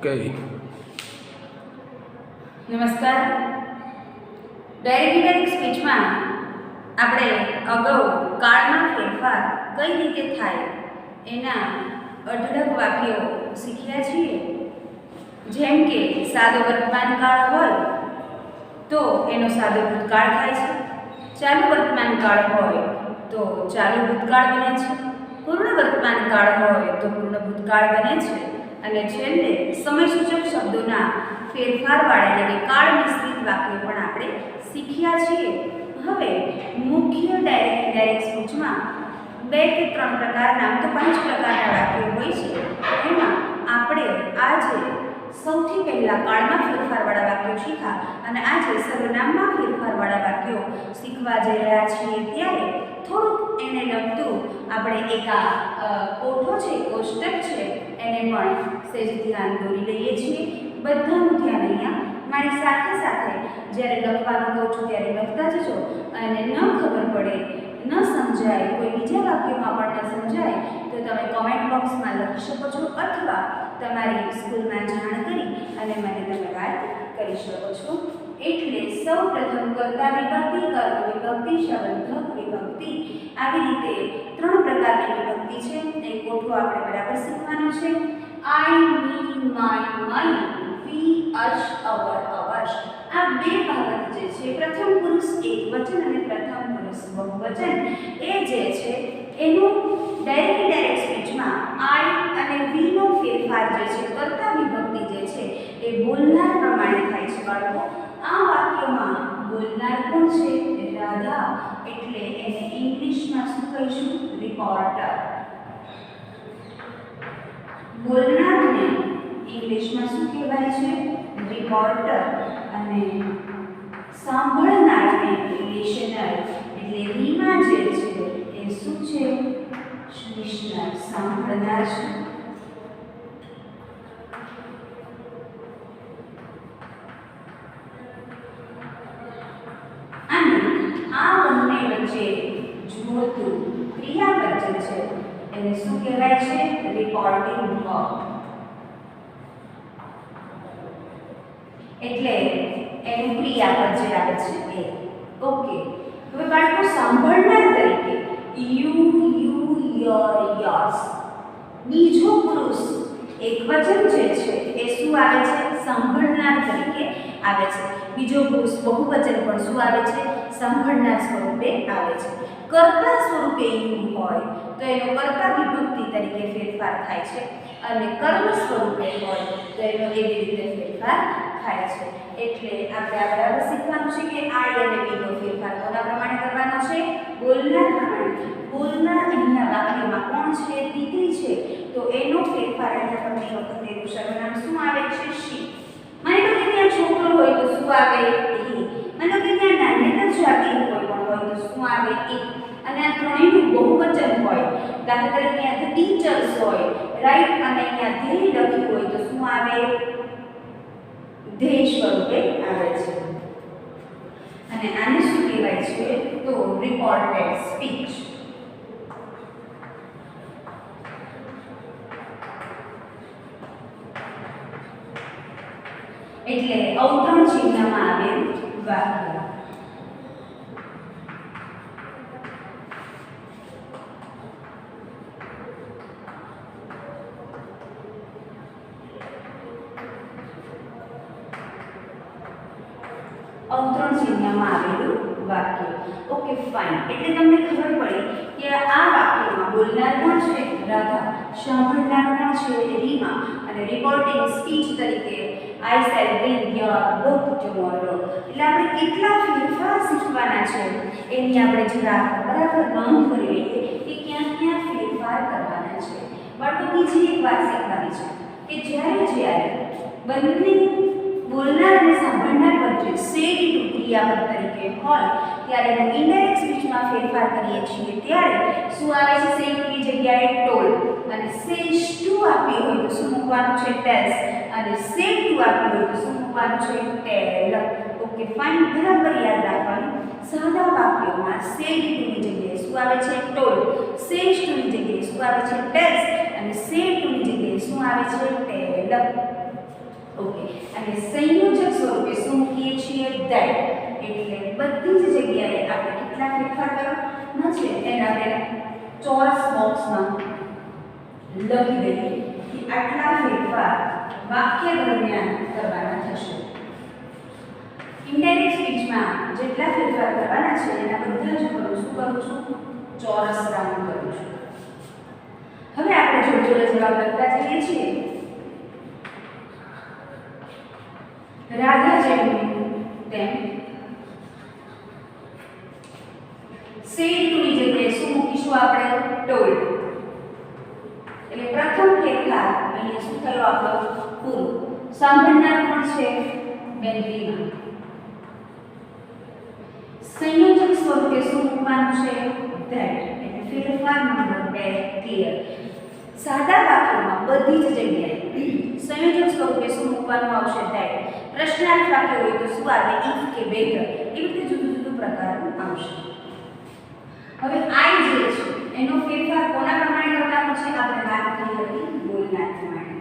Okay. નમસ્કાર. Direct સ્પીચમાં આપણે અગાઉ કાળમાં ફેરફાર કઈ રીતે થાય એના અઢળક વાક્યો શીખ્યા છીએ. જેમ કે સાદો વર્તમાન કાળ હોય તો એનો સાદો ભૂતકાળ થાય છે, ચાલુ વર્તમાન કાળ હોય તો ચાલુ ભૂતકાળ બને છે, પૂર્ણ વર્તમાન કાળ હોય તો પૂર્ણ ભૂતકાળ બને છે, અને છેલ્લે સમયસૂચક શબ્દોના ફેરફારવાળા એટલે કે કાળ મિશ્રિત વાક્યો પણ આપણે શીખ્યા છીએ. હવે મુખ્ય ડાયરેક્ટ સ્પીચમાં 2 કે 3 પ્રકારના તો 5 પ્રકારના વાક્યો હોય છે. એમાં આપણે આજે સૌથી પહેલાં કાળમાં ફેરફારવાળા વાક્યો શીખ્યા અને આજે સર્વનામમાં ફેરફારવાળા વાક્યો શીખવા જઈ રહ્યા છીએ. ત્યારે થોડુંક એને લગતું આપણે એક કોઠો છે, કોષ્ટક છે, એને પણ સહેજ ધ્યાન દોરી લઈએ છીએ. બધાનું ધ્યાન અહીંયા મારી સાથે સાથે જ્યારે લખવાનું કહું છું ત્યારે લખતા જજો, અને ન ખબર પડે, ન સમજાય, કોઈ બીજા વાક્યમાં પણ ન સમજાય તો તમે કોમેન્ટ બોક્સમાં લખી શકો છો, અથવા તમારી સ્કૂલમાં જાણ કરી અને મને તમે વાત કરી શકો છો. એટલે સૌ પ્રથમ કર્તા વિભક્તિ, કર્મ વિભક્તિ, સંબંધક વિભક્તિ, આવી રીતે 3 પ્રકારની વિભક્તિ છે. એ કોઠો આપણે બરાબર શીખવાનો છે. I, me, my, my, we, us, our, ours, આ 2 બાબત જે છે, પ્રથમ પુરુષ એકવચન અને પ્રથમ પુરુષ બહુવચન, એ જે છે એનું ડાયરેક્ટ સ્પીચમાં આઈ અને વી નો ફેરફાર જે છે, કર્તા વિભક્તિ જે છે એ બોલનાર પ્રમાણે થાય છે. બાળકો, આ વાક્યમાં બોલનાર કોણ છે? રાધા. એટલે એને ઇંગ્લિશમાં શું કહીશું? રિપોર્ટર. બોલનારને ઇંગ્લિશમાં શું કહેવાય છે? રિપોર્ટર. અને સાંભળનારને લિસનર. એટલે રીમાં જે છે એ શું છે? લિસનર, સાંભળનાર છે. અને આ બંને વચ્ચે જોડતું ક્રિયાપદ જે છે એને શું કહેવાય છે? Reporting verb. એટલે એનું ક્રિયાપદ જે આવે છે એ. ઓકે. હવે બાળકો, સાંભળનાર તરીકે યુ, યોર, યોર્સ, બીજો પુરુષ એકવચન જે છે એ શું આવે છે? સાંભળનાર તરીકે આવે છે. બીજો પુરુષ બહુવચન પણ શું આવે છે? સાંભળનાર સ્વરૂપે આવે છે. કર્તા સ્વરૂપે યુ હોય તો એનો કર્તા વિભક્તિ તરીકે ફેરફાર થાય છે, અને કર્મ સ્વરૂપે હોય તો એનો એવી રીતે ફેરફાર થાય છે. એટલે આપણે આ બરાબર શીખવાનું છે કે આઈ અને વી નો ફેરફાર કોના પ્રમાણે કરવાનો છે? બોલનાર પ્રમાણે. બોલનાર અહીંયા વાક્યમાં કોણ છે? દીકરી છે. તો એનો ફેરફાર અહીંયા કરતી વખતે એનું સર્વનામ શું આવે છે? શી. માની લો કે ત્યાં છોકરો હોય તો શું આવે? હી. માની લો કે ત્યાં નાન્યતર જાતિ કોઈ પણ હોય તો શું આવે? ઈ. અને આ ત્રણેયનું બહુવચન હોય, દાખલા તરીકે અહીંયા ટીચર્સ હોય, રાઈટ, અને અહીંયા ધ્યેય લખ્યું હોય તો શું આવે? ધ્યેય સ્વરૂપે આવે છે. અને આને શું કહેવાય છે? તો રિપોર્ટેડ સ્પીચ. એટલે અવતરણ ચિહ્નમાં આવેલ વાક્ય. અવતરણ ચિહ્નમાં આવેલું વાક્ય. Okay, fine. એટલે તમને ખબર પડી કે આ વાક્યમાં બોલનાર કોણ છે? રાધા. સાંભળનાર કોણ છે? રીમા. અને રિપોર્ટિંગ સ્પીચ તરીકે આઈ shell bring your book tomorrow. એટલે આપણે કેટલા ફેરફાર શીખવાના છે એની આપણે જરા બરાબર નોંધ કરી લઈએ કે ક્યાં ક્યાં ફેરફાર કરવાના છે. બાળકો, બીજી એક વાત શીખવાની છે કે જ્યારે બંને બોલનાર અને સાંભળનાર વચ્ચે સેડ ટુ ક્રિયાપદ તરીકે હોય ત્યારે એનો ઇનડાયરેક્ટ સ્પીચમાં ફેરફાર કરીએ છીએ. ત્યારે શું આવે છે? સેડ ટુની જગ્યાએ ટોલ્ડ, અને સેજ ટુ આપ્યું હોય તો શું મૂકવાનું છે? ટેલ્સ, અને સેડ ટુ આપ્યું હોય તો શું મૂકવાનું છે? ટેલ. Okay, fine. બરાબર યાદ રાખવાનું. સાદા વાક્યોમાં સેડ ટુની જગ્યાએ શું આવે છે? ટોલ્ડ. સેજ ટુની જગ્યાએ શું આવે છે? ટેલ્સ, અને સેડ ટુની જગ્યાએ શું આવે છે? ટેલ. ઓકે, અને સંયોજક સ્વરૂપે શું મૂકીએ છીએ? ધેટ. એટલે બધી જ જગ્યાએ આપણે કેટલા ફેરફાર કરવાના છે એને આપણે ચોરસ બોક્સમાં લખી દઈએ કે આટલા ફેરફાર વાક્ય દરમિયાન કરવાના થશે. ઇનડાયરેક્ટ સ્પીચમાં જેટલા ફેરફાર કરવાના છે એના બધા જ શું કરું છું? ચોરસ રાઉન્ડ કરું છું. હવે આપણે જોડે જોડે જવાબ લખતા જઈએ છીએ. રાધા જેમ તેમ સેડ ટુની જગ્યાએ શું મૂકીશું આપણે? ટોલ્ડ. એટલે પ્રથમ ફેરફાર અહીંયા શું થયો આપણો? પૂરું. સાંભળનાર કોણ છે? બેનરીમાં. સંયોજક સ્વરૂપે શું મૂકવાનું છે? ધેટ. એટલે ફેરફાર નંબર 2 ક્લિયર. સાદા વાક્યોમાં બધી જ જગ્યાએ સંયોજક સ્વરૂપે શું મૂકવાનું આવશે? ધેટ. પ્રશ્નાર્થ વાક્ય હોય તો શું આવે? ઇફ કે બેટર. એવી રીતે જુદું જુદું પ્રકારનું આવશે. હવે આઈ જે છે એનો ફેરફાર કોના પ્રમાણે કરવાનો છે? આપણે વાત કરી હતી બોલનાર પ્રમાણે.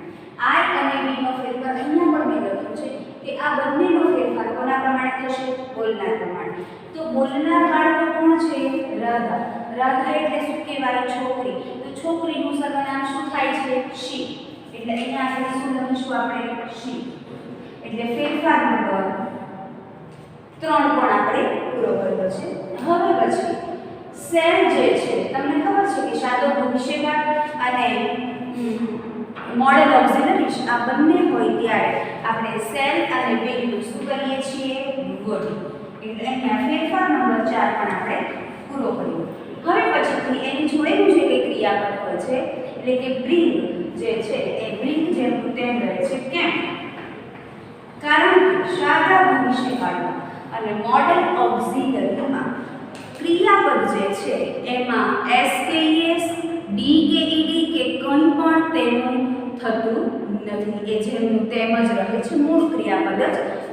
આઈ અને વી નો ફેરફાર અહીંયા પણ મેં લખ્યું છે કે આ બંનેનો ફેરફાર કોના પ્રમાણે થશે? બોલનાર પ્રમાણે. તો બોલનાર બાળકો કોણ છે? રાધા. રાધા એટલે શું કહેવાય? છોકરી. તો છોકરીનું સર્વનામ શું થાય છે? શી. એટલે અહીંયા આપણે શું લખીશું? આપણે શી. એટલે ફેરફાર નંબર 3 પણ આપણે પૂરો કર્યો છે. હવે પછી સેલ જે છે તમને ખબર છે કે સાદો ભવિષ્યકાળ અને મોડેલ ઓક્સિલરીઝ આ બંને હોય ત્યારે આપણે સેલ અને વિલનું શું કરીએ છીએ? વુડ. એટલે અહીંયા ફેરફાર નંબર 4 પણ આપણે પૂરો કર્યો. હવે પછીથી એની જોડેનું જે કંઈ ક્રિયાપદ હોય છે એટલે કે બ્રિંગ જે છે એ બ્રિંગ જેમ તેમ રહે છે. કેમ? કારણ કે સાદા ભવિષ્યકાળમાં અને મોડેલ ઓક્સિલરીમાં ક્રિયાપદ જે છે એમાં એસકેએસ ડીકેઈડી કે કંઈ પણ તેનું થતું નથી. એ જેમનું તેમ જ રહે છે. મૂળ ક્રિયાપદ જ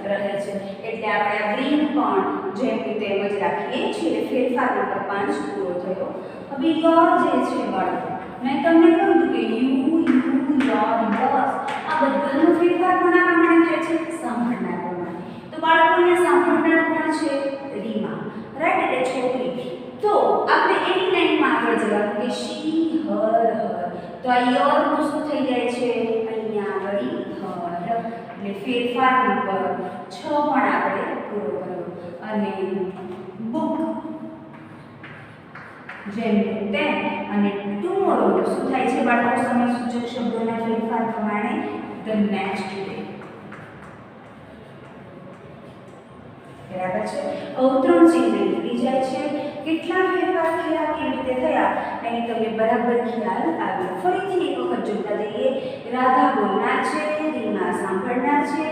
રહે છે. એટલે આપણે આ બ્રિંગ પણ જેમનું તેમ જ રાખીએ છીએ. ફેરફાર નંબર 5 પૂરો થયો. હવે યોર જે છે બાળકો મેં તમને કહ્યું કે યુ યોર યોર્સ આ બધાનો ફેરફાર કોના પ્રમાણે થાય છે? સાંભળનાર પ્રમાણે. તો બાળકો અહીંયા સાંભળનાર કોણ છે? રીમા. રાઈટ. એટલે છોકરી. તો આપણે એની લાઈનમાં આગળ જવાનું કે શી હર હર. તો આ યોર નું શું થઈ જાય છે? અહીંયા આગળ હર. એટલે ફેરફાર નંબર 6 પણ આપણે પૂરો કર્યો. અને બુક જેમ તેમ અને ટુમોરો શું થાય છે બાળકો? સમય સૂચક શબ્દોના ફેરફાર પ્રમાણે ધ નેક્સ્ટ ડે. બરાબર છે. અવતરણ ચિહ્ન નીકળી જાય છે. કેટલા ફેરફાર થયા, કેવી રીતે થયા એની તમને બરાબર ખ્યાલ આવ્યો. ફરીથી એક વખત જોતા જઈએ. રાધા બોલનાર છે, રીમા સાંભળનાર છે,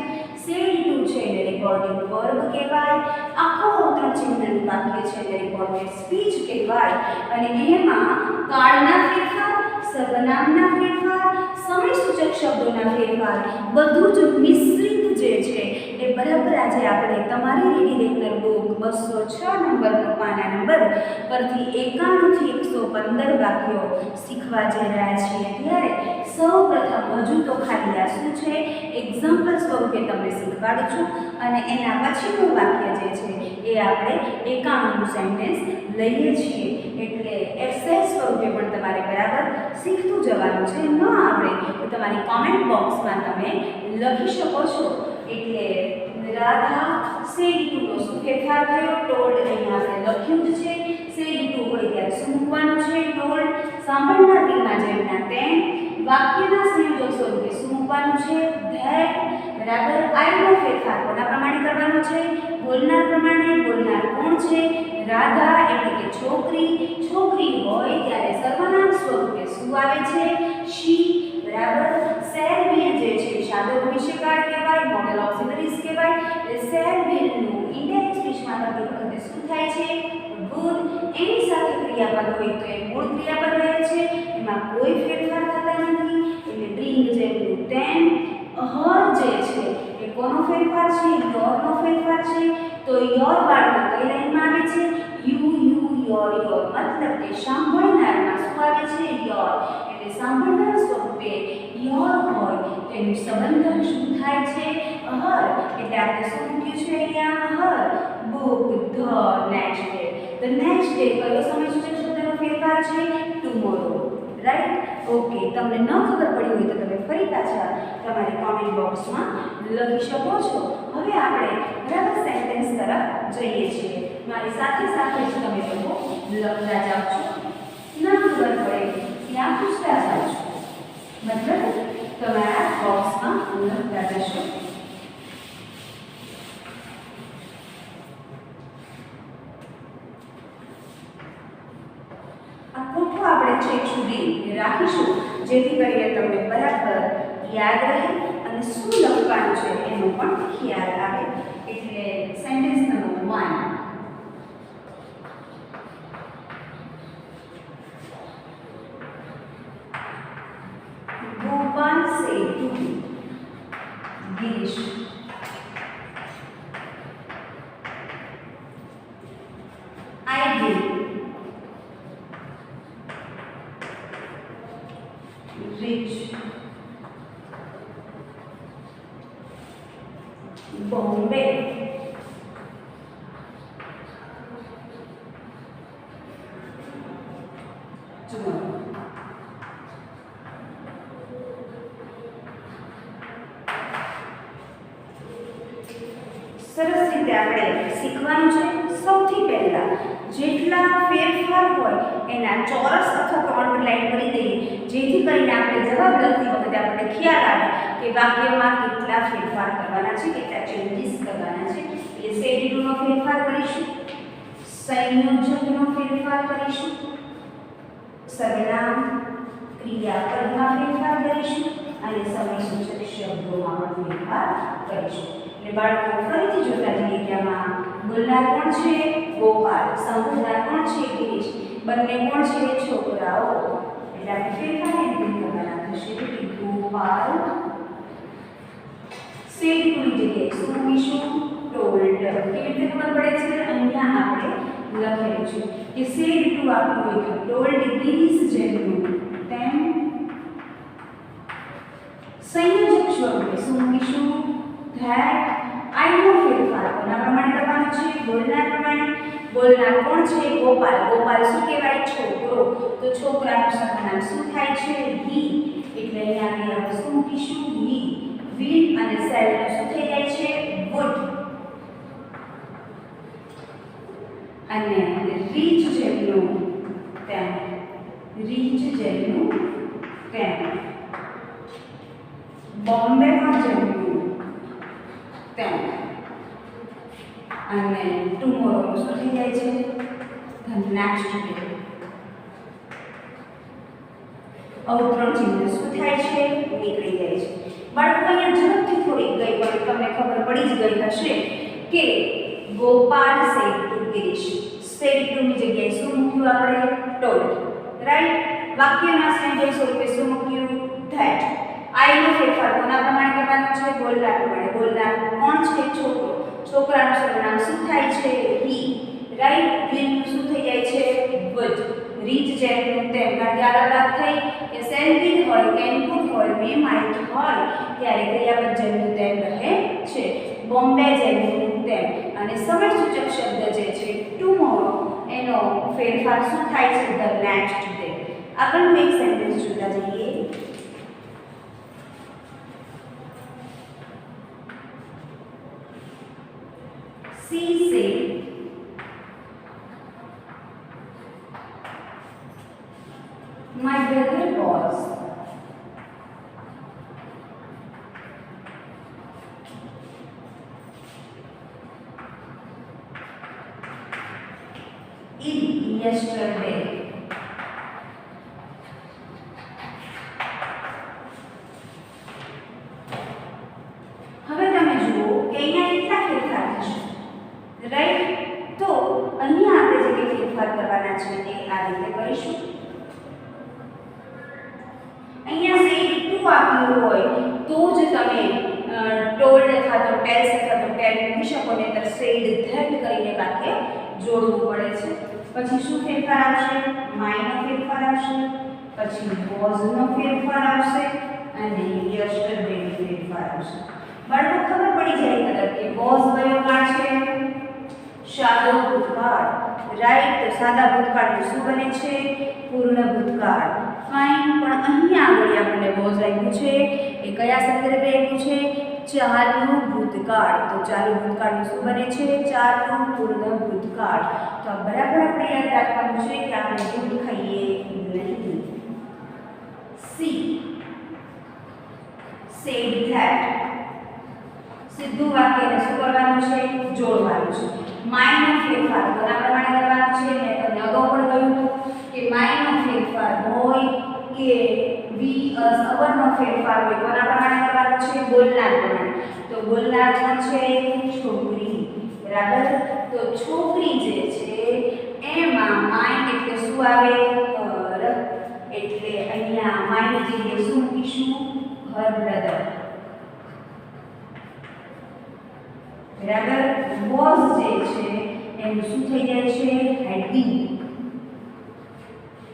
સેડ ટુ છે એને રેકોર્ડિંગ વર્બ કહેવાય, આખો અવતરણ ચિહ્નનું વાક્ય છે એને રેકોર્ડેડ સ્પીચ કહેવાય. અને એમાં કાળના ફેરફાર, સર્વનામના ફેરફાર, સમય સૂચક શબ્દોના ફેરફાર બધું જ મિશ્રિત જે છે એ બરાબર આજે આપણે તમારી રીડિંગ રેગ્યુલર બુક 206 નંબરનો પાના નંબર પરથી 91 થી 115 વાક્યો શીખવા જઈ રહ્યા છીએ. ત્યારે સૌપ્રથમ હજુ તો ખાલી આ શું છે એક્ઝામ્પલ સ્વરૂપે તમને શીખવાડું છું અને એના પછીનું વાક્ય જે છે એ આપણે 91નું સેન્ટેન્સ લઈએ છીએ. એટલે એક્સરસાઇઝ સ્વરૂપે પણ તમારે બરાબર શીખતું જવાનું છે. ન આવડે તો તમારી કોમેન્ટ બોક્સમાં તમે લખી શકો છો. એટલે રાધા સેડ ટુનો શું ફેરફાર થયો? ટોલ્ડ. અહીંયા આપણે લખ્યું જ છે. સેડ ટુ હોય ત્યારે શું મૂકવાનું છે? ટોલ્ડ. સાંભળનાર રીમા જેમના તેમ. વાક્યના સંયોજક સ્વરૂપે શું મૂકવાનું છે? ધેટ. બરાબર. આઈનો ફેરફાર કોના પ્રમાણે કરવાનો છે? બોલનાર પ્રમાણે. બોલનાર કોણ છે? રાધા એટલે કે છોકરી. છોકરી હોય ત્યારે સર્વનામ સ્વરૂપે શું આવે છે? શી. બરાબર. સેલ વિલ જે છે સાદો ભવિષ્યકાળ કહેવાય, મોડેલ ઓક્સિલરીઝ કહેવાય. એટલે સેલ વિલનું ઇનડાયરેક્ટ સ્પીચમાં કરતી વખતે શું થાય છે? વુડ. એની સાથે ક્રિયાપદ હોય તો એ મૂળ ક્રિયાપદ રહે છે, એમાં કોઈ ફેરફાર થતા નથી. એટલે બ્રિંગ જેમનું તેમ. હર જે છે એ કોનો ફેરફાર છે? યોરનો ફેરફાર છે. તો યોર બાળકો કઈ લાઈનમાં આવે છે? You your your. મતલબ કે સાંભળનારમાં શું આવે છે? યોર. એટલે સાંભળનાર સ્વરૂપે યોર હોય તેનું સંબંધક શું થાય છે? એટલે આપણે શું મૂક્યું છે અહીંયા her book the next day. The next day કયો સમય સૂચક શબ્દનો ફેરફાર છે? ટુમોરો. રાઈટ? ઓકે, તમને ન ખબર પડી હોય તો તમે ફરી પાછા તમારી કોમેન્ટ બોક્સમાં લખી શકો છો. હવે આપણે બરાબર સેન્ટેન્સ તરફ જઈએ છીએ. મારી સાથે સાથે જ તમે લોકો લખતા જાઓ છો. ના ખબર પડે ત્યાં પૂછતા જાઓ છો. મતલબ તમારા બોક્સમાં લખતા જશો. આ કોઠો આપણે છેક સુધી રાખીશું જેથી કરીને તમને બરાબર યાદ રહે અને શું લખવાનું છે એનો પણ ખ્યાલ આવે. એટલે sentence number 1. Gopal said to Girish, I will reach Bombay tomorrow. સરસ રીતે આપણે શીખવાનું છે. સૌથી પહેલા જેટલા ફેરફાર હોય એના ચોરસ અથવા તો અંડરલાઈન કરી દઈએ જેથી કરીને આપણે જવાબ લખતી વખતે આપણને ખ્યાલ આવે કે વાક્યમાં કેટલા ફેરફાર કરવાના છે, કેટલા ચેન્જીસ કરવાના છે. એટલે શેડ્યુલનો ફેરફાર કરીશું, સંયોજકનો ફેરફાર કરીશું, સર્વનામ ક્રિયાપદમાં ફેરફાર કરીશું અને સમયસૂચક શબ્દોમાં પણ ફેરફાર કરીશું. એટલે બાળકો ફરીથી જોતા જઈએ કે આમાં બોલનાર કોણ છે? ગોપાલ. સાંભળનાર કોણ છે? ગિરીશ. બંને કોણ છે? છોકરાઓ. એટલે આપણે ફેરફાર એમ કરવાના થશે કે ગોપાલ સેડ ટુની જગ્યાએ શું મૂકીશું? ટોલ્ડ. કેવી રીતે ખબર પડે છે? અહીંયા આપણે લખેલું છે કે સેડ ટુ આપ્યું હોય તો ટોલ્ડ ગિરીશ જેનું તેમ. સંયોજક સ્વરૂપે શું મૂકીશું? ધેટ. આઈનો ફેરફાર કોના પ્રમાણે કરવાનો છે? બોલનાર પ્રમાણે. બોલનાર કોણ છે? ગોપાલ. ગોપાલ શું કહેવાય? છોકરો. તો છોકરાનું સર્વનામ શું થાય છે? હી. એટલે અહીંયા આપણે શું મૂકીશું? હી. વિલ અને સેલનું શું થઈ જાય છે? વુડ. અને રીચ જેટલું તેમ. રીચ જેટલું તેમ. બોમ્બેમાં જેટલું તેમ. અને ટુમોરો શું થઈ જાય છે? The next day. અવતરણ ચિહ્ન શું થાય છે? નીકળી જાય છે. બાળકો અહીંયા ઝડપથી થોડીક ગઈ પણ તમને ખબર પડી જ ગઈ હશે કે Gopal said to Girish. Said to ની જગ્યાએ શું મૂક્યું આપણે? ટોલ્ડ. રાઈટ? વાક્યના સંયોજક સ્વરૂપે શું મૂક્યું? ધેટ. આઈનો ફેરફાર કોના પ્રમાણે કરવાનો છે? બોલનાર પ્રમાણે. બોલનાર કોણ છે? છોકરો. છોકરાનું સર્વનામ શું થાય છે? હી. રાઈટ? વિલનું શું થઈ જાય છે? વુડ. રીચ જેટલું તેમ. કારણ કે આ વાત થઈ કે સેન્ટિન હોય, કેનકુટ હોય, મે માઇટ હોય ત્યારે ક્રિયાપદ જેટલું તેમ રહે છે. બોમ્બે જેટલું તેમ. અને સમયસૂચક શબ્દ જે છે ટુમોરો એનો ફેરફાર શું થાય છે? The next day. આગળનું એક સેન્ટેન્સ જોતા જઈએ. She said, my brother was ill yesterday. હવે તમે જુઓ કે અહીંયા કેટલા ફેરફાર થશે. રાઈટ? તો અહીંયા આપણે જે કંઈ ફેરફાર કરવાના છે એ આ રીતે કરીશું. અહીંયા સેડ ટુ આપ્યું હોય તો જ તમે ટોલ્ડ અથવા તો ટેલ્સ અથવા તો ટેલ મૂકી શકો ને તો સેડ ધેટ કરીને વાક્ય જોડવું પડે છે. પછી શું ફેરફાર આવશે? માયનો ફેરફાર આવશે, પછી વોઝનો ફેરફાર આવશે અને યસ્ટરડેનો ફેરફાર આવશે. બાળકો ખબર પડી જાય તરત કે વોઝ કયો કાળ છે, સાદો ભૂતકાળ. રાઈટ. તો સાદા ભૂતકાળનું શું બને છે? પૂર્ણ ભૂતકાળ. ફાઇન. પણ અહીંયા આગળ આપણને વોઝ આપ્યું છે એ કયા સંદર્ભે આપ્યું છે? ચાલુ ભૂતકાળ. તો ચાલુ ભૂતકાળનું શું બને છે? ચાલુ પૂર્ણ ભૂતકાળ. તો આ બરાબર આપણે યાદ રાખવાનું છે કે આપણે ભૂત ખાઈએ નહીં. C said that. સીધું વાક્યને શું કરવાનું છે? જોડવાનું છે. માયનો ફેરફાર કોના પ્રમાણે કરવાનો છે? મેં તમને અગાઉ પણ કહ્યું હતું કે માયનો ફેરફાર હોય કે વી અસ અવરનો ફેરફાર હોય કોના પ્રમાણે કરવાનો છે? બોલનાર પ્રમાણે. તો બોલનાર કોણ છે? છોકરી. બરાબર. તો છોકરી જે છે એમાં માય એટલે શું આવે? ઘર. એટલે અહીંયા માયની જગ્યાએ શું મૂકીશું? ઘર બ્રધર. બરાબર. વોઝ જે છે એનું શું થઈ જાય છે? હેડ બીન.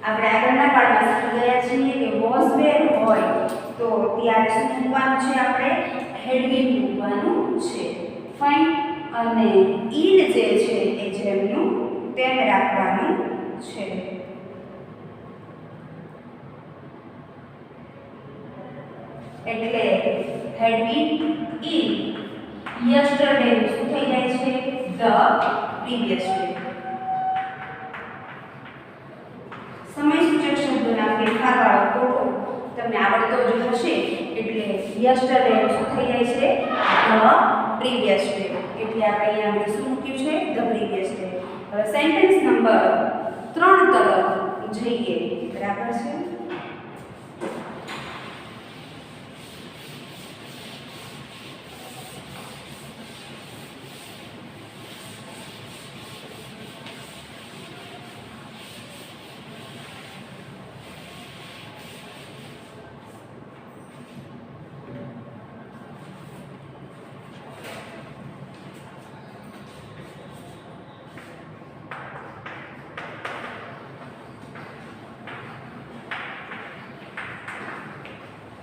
આપણે આગળના પાઠમાં શીખી ગયા છીએ કે વોઝ વેર હોય તો ત્યારે શું મૂકવાનું છે? આપણે હેડ બીન મૂકવાનું છે. ફાઇન. અને ઇન જે છે એ જેમનું તેમ રાખવાનું છે. એટલે had been in. yesterday શું થઈ જાય છે? the previous day. સમયસૂચક શબ્દોના ફેરફારવાળો ફોટો તમને આવડતો જ હશે એટલે yesterday શું થઈ જાય છે? the previous day. એટલે આપણે અહીંયા શું મૂક્યું છે? the previous day. હવે સેન્ટેન્સ નંબર 3 તરફ જઈએ. બરાબર છે.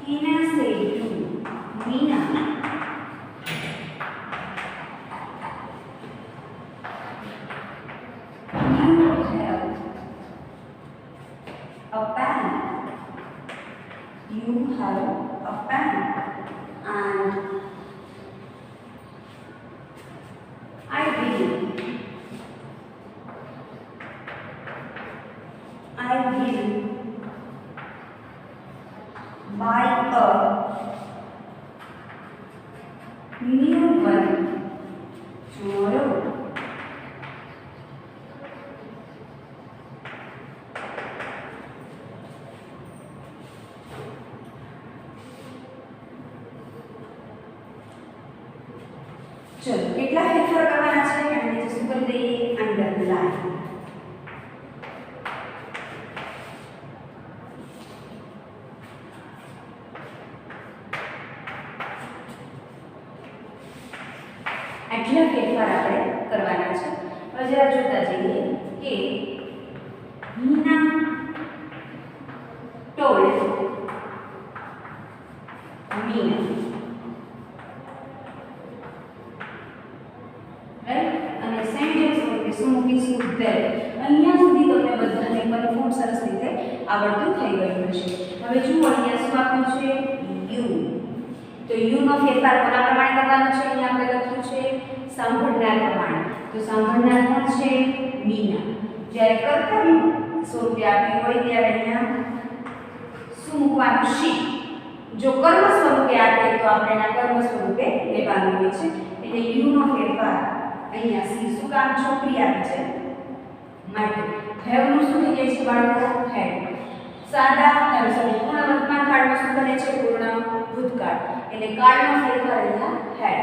Tina said to Meena, you have a pen. You have a pen. And I will buy a new one tomorrow. ચલો કેટલા ફેરફાર કરવાના છે આપણે જે શું કરી દઈએ? અંડરલાઈન. આટલા ફેરફાર આપણે કરવાના છે. હવે જરા જોતા જઈએ કે મીના ટોલ્ડ મીના. રાઈટ. અને સેન્ટેન્સ એટલે શું મૂકીશું? ધેટ. અહીંયા સુધી તમને બધાને કન્ફર્મ સરસ રીતે આવડતું થઈ ગયું હશે. હવે જુઓ અહીંયા શું આપ્યું છે? યુ. તો યુ નો ફેરફાર કોના પ્રમાણે કરવાનો છે? અહીંયા આપણે લખ્યું છે સાંભળનાર પ્રમાણે. તો સાંભળનાર કોણ છે? મીના. જ્યારે કર્તવ્ય સ્વરૂપે આપ્યું હોય ત્યારે અહીંયા શું મૂકવાનું? શી. જો કર્મ સ્વરૂપે આપે તો આપણે એના કર્મ સ્વરૂપે લેવાનું હોય છે. એટલે યુ નો ફેરફાર અહીંયા સી. શું કામ? છોકરી આપી છે માટે. હેવ નું શું થઈ જાય છે બાળકો? હેડ. સાદા સોરી પૂર્ણ વર્તમાન કાળમાં શું બને છે? પૂર્ણ ભૂતકાળ. એટલે કાળનો ફેરફાર અહીંયા હેડ.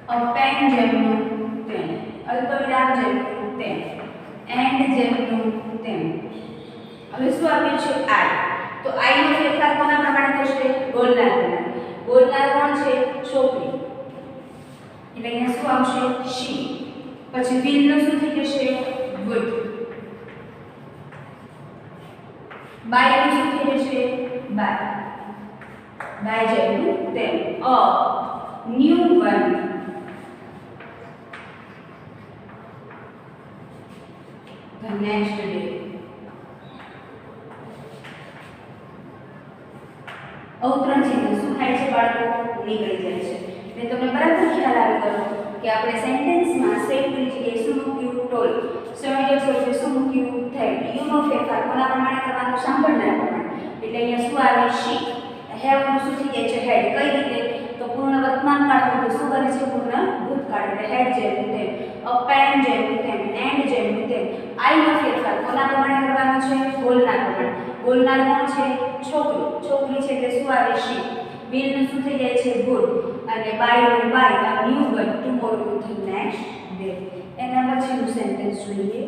અ પેન જેમનું તેમ. અલ્પવિરામ જેમનું તેમ. એન્ડ જેમનું તેમ. હવે શું આપ્યું છે? આઈ. તો આઈ નો ફેરફાર કોના પ્રમાણે થશે? બોલનાર પ્રમાણે. બોલનાર કોણ છે? છોકરી. એટલે અહીંયા શું આવશે? શી. પછી વિલ નું શું થઈ જશે? વુડ. બાય નું શું થઈ જશે? બાય. by જેમનું તેમ. A new one. The next day. અવતરણ ચિહ્ન શું થાય છે બાળકો? નીકળી જાય છે. એટલે તમને બરાબર ખ્યાલ આવી ગયો કે આપણે સેન્ટેન્સમાં સેટ ની જગ્યાએ શું મૂક્યું? ટોલ. સૌની જોડે શું મૂક્યું? થેટ. યુ નો ફેરફાર કોના પ્રમાણે કરવાનું? સાંભળનાર પ્રમાણે. એટલે અહીંયા શું આવે? શી. હેવ નું શું થઈ જાય છે? હેડ. કઈ રીતે? તો પૂર્ણ વર્તમાન કાળ હોય તો શું બને છે? પૂર્ણ ભૂતકાળ. એટલે હેડ જેવું તેમ, અ પેન જેવું તેમ, એન્ડ જેવું તેમ. આઈ નો ફેરફાર કોના પ્રમાણે કરવાનો છે? બોલનાર પ્રમાણે. બોલનાર કોણ છે? છોકરી. છોકરી છે એટલે શું આવે? શી. વિલ નું શું થઈ જાય છે? ગુડ. અને બાય નું બાય. આ new one tomorrow to the next day. એના પછીનું સેન્ટેન્સ જોઈએ.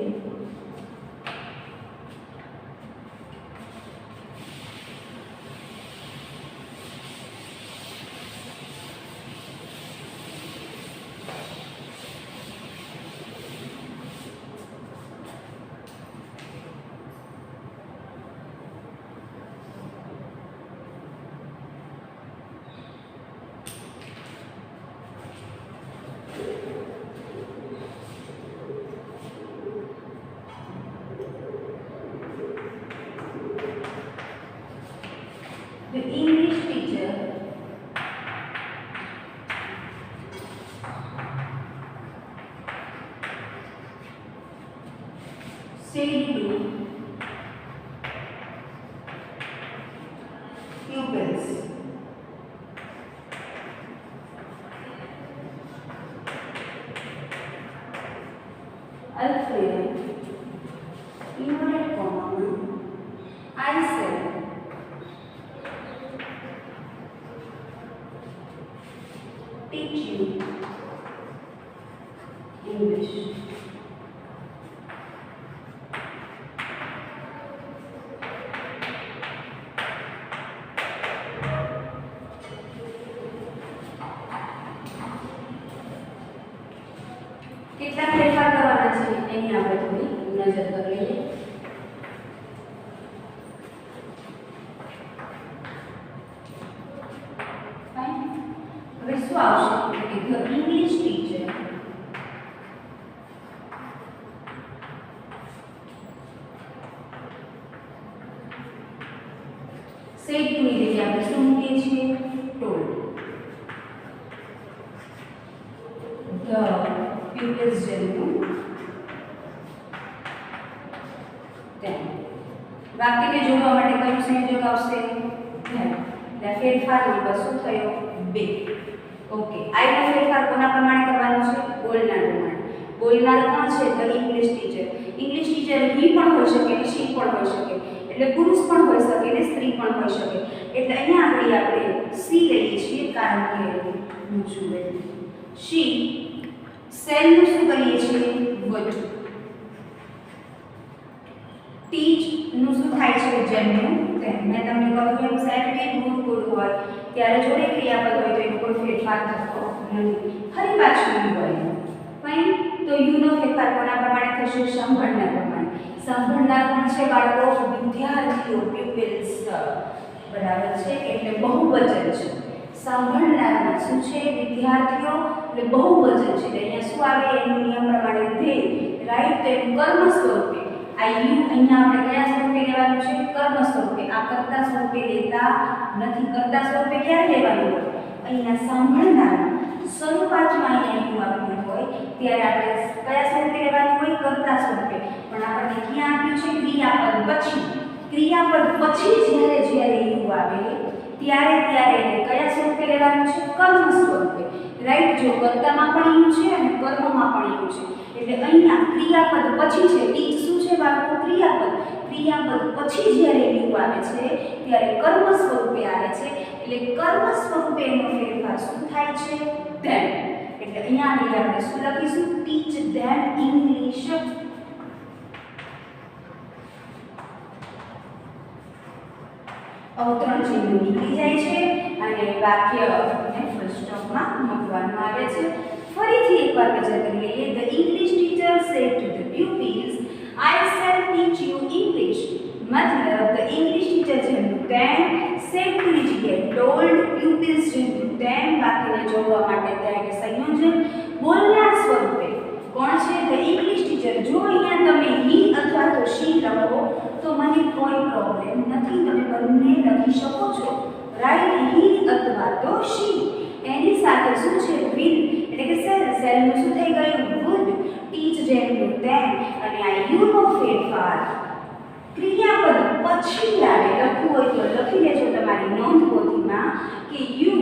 The English teacher said to pupils, Alfred, inverted comma, I said, teach you English. કેટલા ફેરફાર કરવાના છે એની આપણે થોડી નજર કરી લઈએ. હવે શું આવશે? The English teacher said to ની જગ્યાએ આપણે શું મૂકીએ છીએ? told. The pupils જેવું તેમ. વાક્યને જોડવા માટે કયું સંયોજક આવશે? ધેન. એટલે ફેરફાર નંબર શું થયો? 2. ઓકે. આઈ નો ફેરફાર કોના પ્રમાણે કરવાનો છે? બોલનાર પ્રમાણે. બોલનાર કોણ છે? The English teacher. English teacher he પણ હોઈ શકે ને શી પણ હોઈ શકે. એટલે પુરુષ પણ હોઈ શકે ને સ્ત્રી પણ હોઈ શકે. એટલે અહીંયા આપણે સી લઈએ છીએ કારણ કે હું જોઈએ શી સેલ નું શું કરીએ છીએ? વોચ. ટીચ નું શું થાય છે? જેમનું તેમ. મેં તમને કહ્યું એમ સેલ બી ગુડ હોય ત્યારે જોડે ક્રિયાપદ હોય તો એનો કોઈ ફેરફાર થતો નથી. ફરી પાછું યુ હોય ફાઈન. તો યુ નો ફેરફાર કોના પ્રમાણે થશે? સાંભળનાર પ્રમાણે. સાંભળનાર કોણ છે બાળકો? વિદ્યાર્થીઓ, પ્યુપિલ્સ. બરાબર છે. એટલે બહુવચન છે. સાંભળનારમાં શું છે? વિદ્યાર્થીઓ. એટલે બહુવચન છે. એટલે અહીંયા શું આવે? એનું નિયમ પ્રમાણે ધે. રાઈટ. તો એનું કર્મ સ્વરૂપે આ યુ અહીંયા આપણે કયા સ્વરૂપે લેવાનું છે? કર્મ સ્વરૂપે. આ કર્તા સ્વરૂપે લેતા નથી. કર્તા સ્વરૂપે ક્યારે લેવાનું હોય? અહીંયા સાંભળનાર શરૂઆતમાં અહીંયા યુ આપ્યું હોય ત્યારે આપણે કયા સ્વરૂપે લેવાનું હોય? કર્તા સ્વરૂપે. પણ આપણને ક્યાં આપ્યું છે? ક્રિયાપદ પછી. ક્રિયાપદ પછી જ્યારે યુ આવે ત્યારે એને કયા સ્વરૂપે લેવાનું છે? કર્મ સ્વરૂપે. રાઈટ. જો કર્તામાં પણ યુ છે અને કર્મમાં પણ યુ છે. એટલે અહીંયા ક્રિયાપદ પછી છે. ટીચ શું છે બાળકો? ક્રિયાપદ. ક્રિયાપદ પછી જ્યારે યુ આવે છે ત્યારે કર્મ સ્વરૂપે આવે છે. એટલે કર્મ સ્વરૂપે એનો ફેરફાર શું થાય છે? ધેન. એટલે અહીંયા આપણે શું લખીશું? ટીચ ધેમ ઇંગ્લિશ. અવતરણ ચિહ્ન નીકળી જાય છે અને વાક્યને ફૂલ સ્ટોપમાં મૂકવાનું આવે છે. ફરીથી એકવાર નજર કરી લઈએ. The English teacher said to the pupils, I shall teach you English. મતલબ the English teacher જેમનું તેમ સેડની જગ્યાએ ટોલ્ડ પ્યુપિલ્સ જેવું તેમ બાકીને જોડવા માટે ત્યાં કે સંયોજન બોલના સ્વરૂપે કોણ છે ધ ઇંગ્લિશ ટીચર. જો અહીંયા તમે હી અથવા તો શી લખો તો મને કોઈ પ્રોબ્લેમ નથી, તમે બંને લખી શકો છો. રાઈટ, હી અથવા તો શી. એની સાથે શું છે વિલ એટલે કે સેલનું શું થઈ ગયું વુડ. ટીચ જેમનું તેમ અને આ યુનો ફેરફાર ક્રિયાપદ પછી આવે. લખવું હોય તો લખી લેજો તમારી નોંધપોથીમાં કે યુ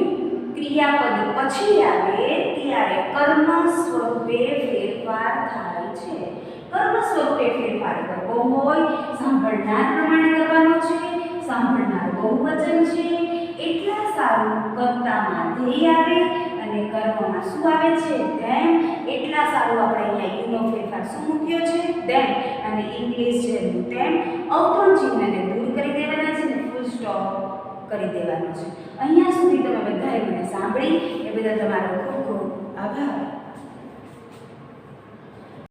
ક્રિયાપદ પછી આવે ત્યારે કર્મ સ્વરૂપે ફેરફાર થાય છે. કર્મ સ્વરૂપે ફેરફાર કરવો હોય સાંભળનાર પ્રમાણે કરવાનો છે, સાંભળનાર બહુવચન છે, એટલા સારું કર્તામાં ધ્યેય આવે અને કર્મમાં શું આવે છે ધેમ. એટલા સારું આપણે અહીંયા યુનો ફેરફાર શું મૂક્યો છે ધેમ અને ઇંગ્લિશ જેવું તેમ અવતરણ ચિહ્નને દૂર કરી દેવાના છે અને ફૂલ સ્ટોપ કરી દેવાનો છે. અહીંયા સુધી તમે બધાએ મને સાંભળી એ બદલ તમારો ખૂબ